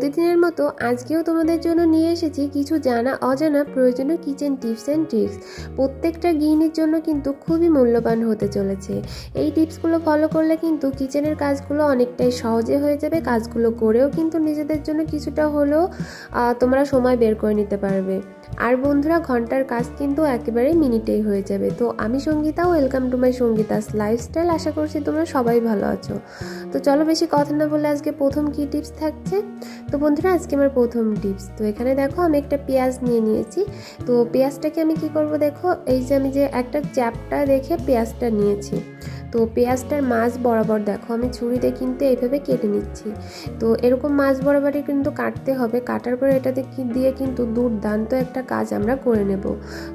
প্রতিদিনের মতো আজকেও তোমাদের জন্য নিয়ে এসেছি কিছু জানা অজানা প্রয়োজনীয় কিচেন টিপস অ্যান্ড ট্রিক্স। প্রত্যেকটা গৃহিণীর জন্য কিন্তু খুবই মূল্যবান হতে চলেছে। এই টিপসগুলো ফলো করলে কিন্তু কিচেনের কাজগুলো অনেকটাই সহজে হয়ে যাবে। কাজগুলো করেও কিন্তু নিজেদের জন্য কিছুটা হলেও তোমরা সময় বের করে নিতে পারবে। আর বন্ধুরা, ঘন্টার কাজ কিন্তু একেবারে মিনিটেই হয়ে যাবে। তো আমি Sangeeta, welcome to my Sangeeta's lifestyle. আশা করছি তোমরা সবাই ভালো আছো। তো চলো বেশি কথা না বলে আজকে প্রথম কি টিপস থাকছে। তো বন্ধুরা, আজকে আমার প্রথম টিপস, তো এখানে দেখো আমি একটা পেঁয়াজ নিয়ে নিয়েছি। তো পেঁয়াজটাকে আমি কি করব, দেখো এই যে আমি যে একটা চ্যাপটা দেখে পেঁয়াজটা নিয়েছি। তো পেঁয়াজটার মাছ বরাবর দেখো আমি ছুরিতে কিন্তু এইভাবে কেটে নিচ্ছি। তো এরকম মাছ বরাবরই কিন্তু কাটতে হবে। কাটার পরে এটাতে দিয়ে কিন্তু দুর্দান্ত একটা কাজ আমরা করে নেব।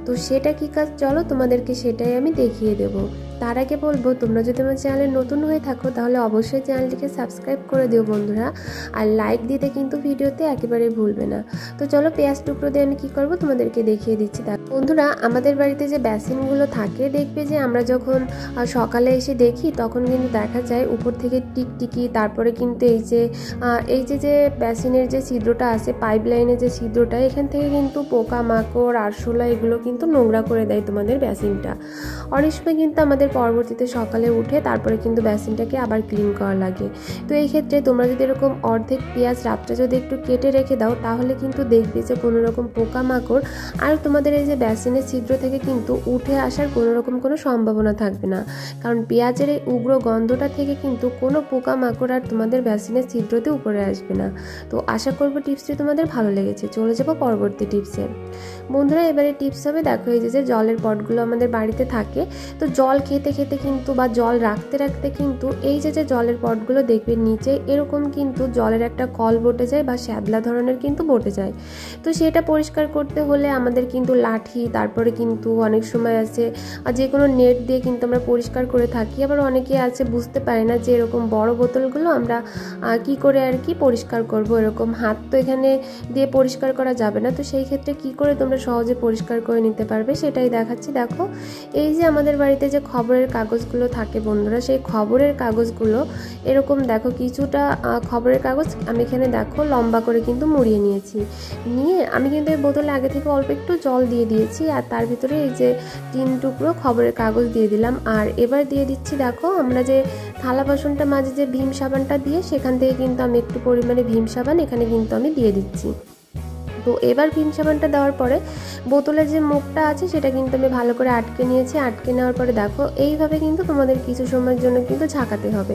তো সেটা কি কাজ, চলো তোমাদেরকে সেটাই আমি দেখিয়ে দেব। তার আগে বলবো, তোমরা যদি আমার চ্যানেলে নতুন হয়ে থাকো তাহলে অবশ্যই চ্যানেলটিকে সাবস্ক্রাইব করে দিও বন্ধুরা। আর লাইক দিতে কিন্তু ভিডিওতে একেবারেই ভুলবে না। তো চলো পেঁয়াজ টুকরো দিয়ে আমি কি করব তোমাদেরকে দেখিয়ে দিচ্ছি। বন্ধুরা, আমাদের বাড়িতে যে বেসিনগুলো থাকে, দেখবে যে আমরা যখন সকালে এসে দেখি তখন কিন্তু দেখা যায় উপর থেকে টিকটিকি, তারপরে কিন্তু এই যে বেসিনের যে ছিদ্রটা আছে, পাইপ লাইনের যে ছিদ্রটা, এখান থেকে কিন্তু পোকামাকড় আরশোলা এগুলো কিন্তু নোংরা করে দেয় তোমাদের বেসিনটা। অনেক সময় কিন্তু আমাদের পরবর্তীতে সকালে উঠে তারপরে কিন্তু বেসিনটাকে আবার ক্লিন করা লাগে। তো এই ক্ষেত্রে তোমরা যদি এরকম অর্ধেক পেঁয়াজ রাত্রে যদি একটু কেটে রেখে দাও, তাহলে কিন্তু দেখবে যে কোনো রকম পোকামাকড় আর তোমাদের এই যে বেসিনের ছিদ্র থেকে কিন্তু উঠে আসার কোনো রকম কোনো সম্ভাবনা থাকবে না। কারণ পেঁয়াজের এই উগ্র গন্ধটা থেকে কিন্তু কোনো পোকামাকড় আর তোমাদের বেসিনের ছিদ্রতে উপরে আসবে না। তো আশা করবো টিপসটি তোমাদের ভালো লেগেছে। চলে যাবো পরবর্তী টিপসে। বন্ধুরা, এবারে টিপস হবে, দেখো এই যে জলের পটগুলো আমাদের বাড়িতে থাকে। তো জল খেতে খেতে কিন্তু বা জল রাখতে রাখতে কিন্তু এই যে জলের পটগুলো দেখবে নিচে এরকম কিন্তু জলের একটা কল বটে যায় বা শ্যাদলা ধরনের কিন্তু বটে যায়। তো সেটা পরিষ্কার করতে হলে আমাদের কিন্তু লাঠি, তারপরে কিন্তু অনেক সময় আছে যে কোনো নেট দিয়ে কিন্তু আমরা পরিষ্কার করে থাকি। আবার অনেকে আছে বুঝতে পারে না যে এরকম বড় বোতলগুলো আমরা কি করে আর কি পরিষ্কার করব। এরকম হাত তো এখানে দিয়ে পরিষ্কার করা যাবে না। তো সেই ক্ষেত্রে কি করে তোমরা সহজে পরিষ্কার করে নিতে পারবে সেটাই দেখাচ্ছি। দেখো এই যে আমাদের বাড়িতে যে খবরের কাগজগুলো থাকে বন্ধুরা, সেই খবরের কাগজগুলো এরকম দেখো কিছুটা খবরের কাগজ আমি এখানে দেখো লম্বা করে কিন্তু মুড়িয়ে নিয়েছি। নিয়ে আমি কিন্তু এই বোতলে আগে থেকে অল্প একটু জল দিয়ে দিয়েছি, আর তার ভিতরে এই যে 3 টুকরো খবরের কাগজ দিয়ে দিলাম। আর এবার দিয়ে দিচ্ছি, দেখো আমরা যে থালা বাসনটা মাঝে যে ভীম সাবানটা দিয়ে, সেখান থেকে কিন্তু আমি একটু পরিমাণে ভীম সাবান এখানে কিন্তু আমি দিয়ে দিচ্ছি। তো এবার ভীম সাবানটা দেওয়ার পরে বোতলের যে মুখটা আছে সেটা কিন্তু আমি ভালো করে আটকে নিয়েছি। আটকে নেওয়ার পরে দেখো এইভাবে কিন্তু তোমাদের কিছু সময়ের জন্য কিন্তু ঝাঁকাতে হবে।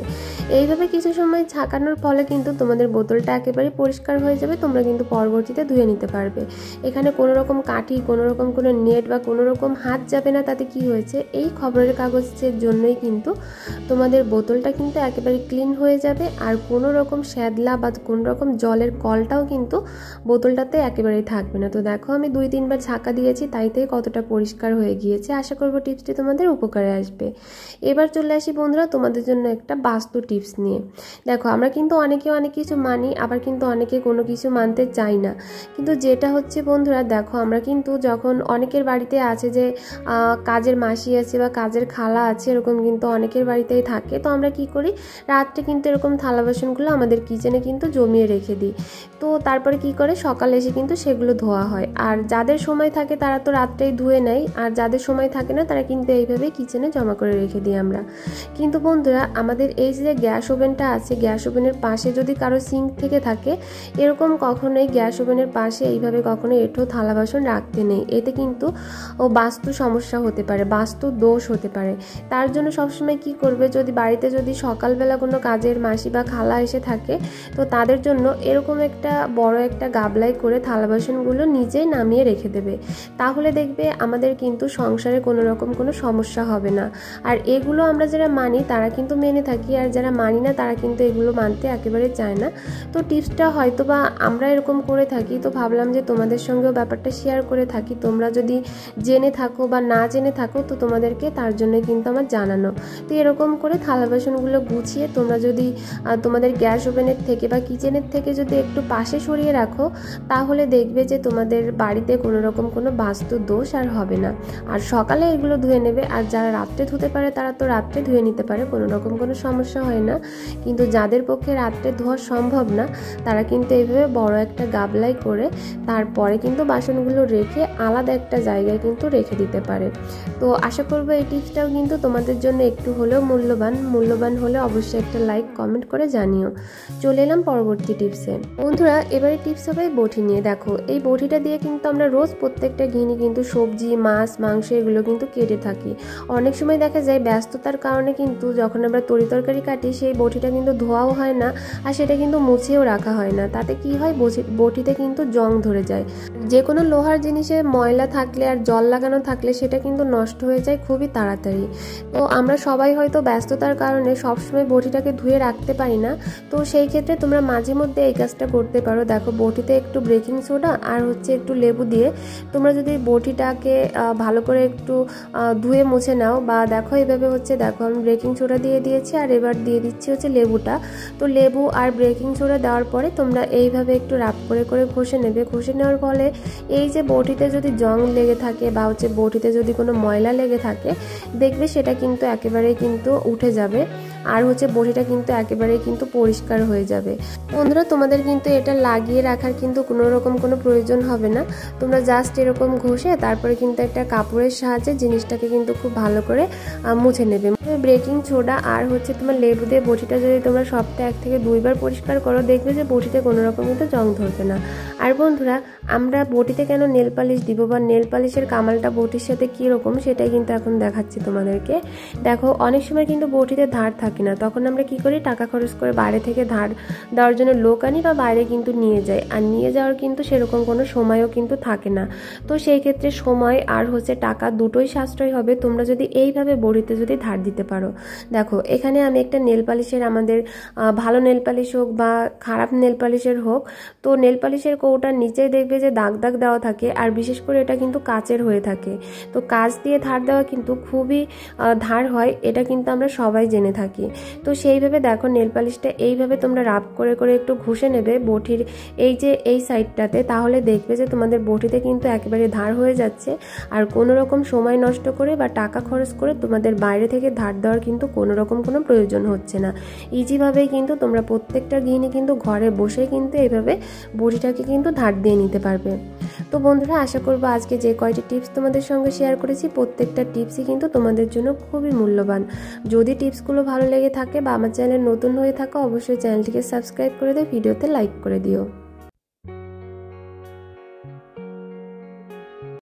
এইভাবে কিছু সময় ঝাঁকানোর ফলে কিন্তু তোমাদের বোতলটা একেবারে পরিষ্কার হয়ে যাবে। তোমরা কিন্তু পরবর্তীতে ধুয়ে নিতে পারবে। এখানে কোনো রকম কাঠি, কোনো রকম কোনো নেট বা কোনো রকম হাত যাবে না। তাতে কি হয়েছে, এই খবরের কাগজের জন্যই কিন্তু তোমাদের বোতলটা কিন্তু একেবারে ক্লিন হয়ে যাবে। আর কোনো রকম শ্যাদলা বা কোনো রকম জলের কলটাও কিন্তু বোতলটাতে একেবারেই থাকবে না। তো দেখো আমি 2-3 বার ঝাঁকা দিয়েছি, তাইতে কতটা পরিষ্কার হয়ে গিয়েছে। আশা করবো টিপসটি তোমাদের উপকারে আসবে। এবার চলে আসি বন্ধুরা তোমাদের জন্য একটা বাস্তু টিপস নিয়ে। দেখো আমরা কিন্তু অনেকে অনেক কিছু মানি, আবার কিন্তু অনেকে কোনো কিছু মানতে চাই না। কিন্তু যেটা হচ্ছে বন্ধুরা, দেখো আমরা কিন্তু যখন অনেকের বাড়িতে আছে যে কাজের মাসি আছে বা কাজের খালা আছে, এরকম কিন্তু অনেকের বাড়িতেই থাকে। তো আমরা কি করি, রাত্রে কিন্তু এরকম থালা বাসনগুলো আমাদের কিচেনে কিন্তু জমিয়ে রেখে দিই। তো তারপরে কি করে, সকালে এসে কিন্তু সেগুলো ধোয়া হয়। আর যাদের সময় থাকে তারা তো রাত্রেই ধুয়ে নেয়, আর যাদের সময় থাকে না তারা কিন্তু এইভাবে কিচেনে জমা করে রেখে দিই আমরা। কিন্তু বন্ধুরা, আমাদের এই যে গ্যাস ওভেনটা আছে, গ্যাস ওভেনের পাশে যদি কারো সিঙ্ক থেকে থাকে, এরকম কখনোই গ্যাস ওভেনের পাশে এইভাবে কখনো এঁঠো থালা বাসন রাখতে নেই। এতে কিন্তু বাস্তু সমস্যা হতে পারে, বাস্তু দোষ হতে পারে। তার জন্য সবসময় কি করবে, যদি বাড়িতে যদি সকালবেলা কোনো কাজের মাসি বা খালা এসে থাকে, তো তাদের জন্য এরকম একটা বড় একটা গাবলায় করে থালা বাসনগুলো নিজেই নামিয়ে রেখে দেবে। তাহলে দেখবে আমাদের কিন্তু সংসারে কোনো রকম কোনো সমস্যা হবে না। আর এগুলো আমরা যারা মানি তারা কিন্তু মেনে থাকি, আর যারা মানি না তারা কিন্তু এগুলো মানতে একেবারে চায় না। তো টিপসটা হয়তো বা আমরা এরকম করে থাকি, তো ভাবলাম যে তোমাদের সঙ্গেও ব্যাপারটা শেয়ার করে থাকি। তোমরা যদি জেনে থাকো বা না জেনে থাকো, তো তোমাদেরকে তার জন্য কিন্তু আমার জানানো। তো এরকম করে থালা বাসনগুলো গুছিয়ে তোমরা যদি তোমাদের গ্যাস ওভেনের থেকে বা কিচেনের থেকে যদি একটু পাশে সরিয়ে রাখো, তাহলে দেখবে যে তোমাদের বাড়িতে কোনো রকম কোনো বাস্তু দোষ আর হবে না। আর সকালে এগুলো ধুয়ে নেবে, আর যারা রাত্রে ধুতে পারে তারা তো রাত্রে ধুয়ে নিতে পারে, কোনো রকম কোনো সমস্যা হয় না। কিন্তু যাদের পক্ষে রাত্রে ধোয়া সম্ভব না তারা কিন্তু এইভাবে বড় একটা গাবলাই করে তারপরে কিন্তু বাসনগুলো রেখে আলাদা একটা জায়গায় কিন্তু রেখে দিতে পারে। তো আশা করবো এই টিপসটাও কিন্তু তোমাদের জন্য একটু হলেও মূল্যবান হলে অবশ্যই একটা লাইক কমেন্ট করে জানিও। চলে এলাম পরবর্তী টিপসে। বন্ধুরা, এবারে টিপস হবে বটি নিয়ে। দেখো, এই বটিটা দিয়ে কিন্তু আমরা রোজ প্রত্যেকটা গৃহিণী কিন্তু সবজি, মাছ, মাংস এগুলো কিন্তু কেটে থাকি। অনেক সময় দেখা যায় ব্যস্ততার কারণে কিন্তু যখন আমরা তরিতরকারি কাটি সেই বটিটা কিন্তু ধোয়াও হয় না, আর সেটা কিন্তু মুছেও রাখা হয় না। তাতে কি হয়, বটিতে কিন্তু জং ধরে যায়। যে কোনো লোহার জিনিসে ময়লা থাকলে আর জল লাগানো থাকলে সেটা কিন্তু নষ্ট হয়ে যায় খুবই তাড়াতাড়ি। তো আমরা সবাই হয়তো ব্যস্ততার কারণে সবসময় বটিটাকে ধুয়ে রাখতে পারি না। তো সেই ক্ষেত্রে তোমরা মাঝে মধ্যে এই কাজটা করতে পারো। দেখো, বটিতে একটু বেকিং সোডা আর একটু লেবু দিয়ে তোমরা যদি বটিটাকে ভালো করে একটু ধুয়ে মুছে নাও, বা দেখো এইভাবে দেখো আমি বেকিং সোডা দিয়ে দিয়েছি আর এবার দিয়ে দিচ্ছি লেবুটা। তো লেবু আর বেকিং সোডা দেওয়ার পরে তোমরা এইভাবে একটু রাব করে করে ঘষে নেবে। ঘষে নেওয়ার ফলে এই যে বটিতে যদি জং লেগে থাকে বা বটিতে যদি কোনো ময়লা লেগে থাকে, দেখবে সেটা কিন্তু একেবারেই কিন্তু উঠে যাবে, আর বটিটা কিন্তু একেবারেই কিন্তু পরিষ্কার হয়ে যাবে। বন্ধুরা, তোমাদের কিন্তু এটা লাগিয়ে রাখার কিন্তু কোনো রকম কোনো প্রয়োজন হবে না। তোমরা জাস্ট এরকম ঘষে তারপরে কিন্তু একটা কাপড়ের সাহায্যে জিনিসটাকে কিন্তু খুব ভালো করে মুছে নেবে। বেকিং সোডা আর তোমার লেবু দিয়ে বটিটা যদি তোমরা সপ্তাহে 1 থেকে 2 বার পরিষ্কার করো, দেখবে যে বটিতে কোনো রকম কিন্তু জং ধরবে না। আর বন্ধুরা, আমরা বটিতে কেন নেল পালিশ দিব বা নেল পালিশের কামালটা বটির সাথে কীরকম সেটাই কিন্তু এখন দেখাচ্ছি তোমাদেরকে। দেখো, অনেক সময় কিন্তু বটিতে ধার থাকে না, তখন আমরা কি করি, টাকা খরচ করে বাইরে থেকে ধার দেওয়ার জন্য লোক আনি বা বাইরে কিন্তু নিয়ে যাই, আর নিয়ে যাওয়ার কিন্তু সেরকম কোনো সময়ও কিন্তু থাকে না। তো সেই ক্ষেত্রে সময় আর টাকা দুটোই সাশ্রয় হবে তোমরা যদি এইভাবে বটিতে যদি ধার দিতে পারো। দেখো, এখানে আমি একটা নেল পালিশের, আমাদের ভালো নেল পালিশ হোক বা খারাপ নেল পালিশের হোক, তো নেল পালিশের কৌটার নিচে দেখবে যে দাগ দাগ দেওয়া থাকে, আর বিশেষ করে এটা কিন্তু কাচের হয়ে থাকে। তো কাচ দিয়ে ধার দেওয়া কিন্তু খুবই ধার হয়, এটা কিন্তু আমরা সবাই জেনে থাকি। তো সেইভাবে দেখো, নেল পালিশটা এইভাবে তোমরা রাব করে করে একটু ঘষে নেবে বটির এই সাইডটাতে, তাহলে দেখবে যে তোমাদের বটিতে কিন্তু একেবারে ধার হয়ে যাচ্ছে, আর কোনো রকম সময় নষ্ট করে বা টাকা খরচ করে তোমাদের বাইরে থেকে ধার দেওয়ার কিন্তু কোনো রকম কোনো প্রয়োজন হচ্ছে না। ইজিভাবেই কিন্তু তোমরা প্রত্যেকটা গৃহিণী কিন্তু ঘরে বসে কিন্তু এইভাবে বটিটাকে কিন্তু ধার দিয়ে নিতে পারবে। তো বন্ধুরা, আশা করবো আজকে যে কয়টি টিপস তোমাদের সঙ্গে শেয়ার করেছি প্রত্যেকটা টিপসই কিন্তু তোমাদের জন্য খুবই মূল্যবান। যদি টিপসগুলো ভালো লেগে থাকে বা আমার চ্যানেল নতুন হয়ে থাকো, অবশ্যই চ্যানেলটিকে সাবস্ক্রাইব করে দিও, ভিডিওতে লাইক করে দিও।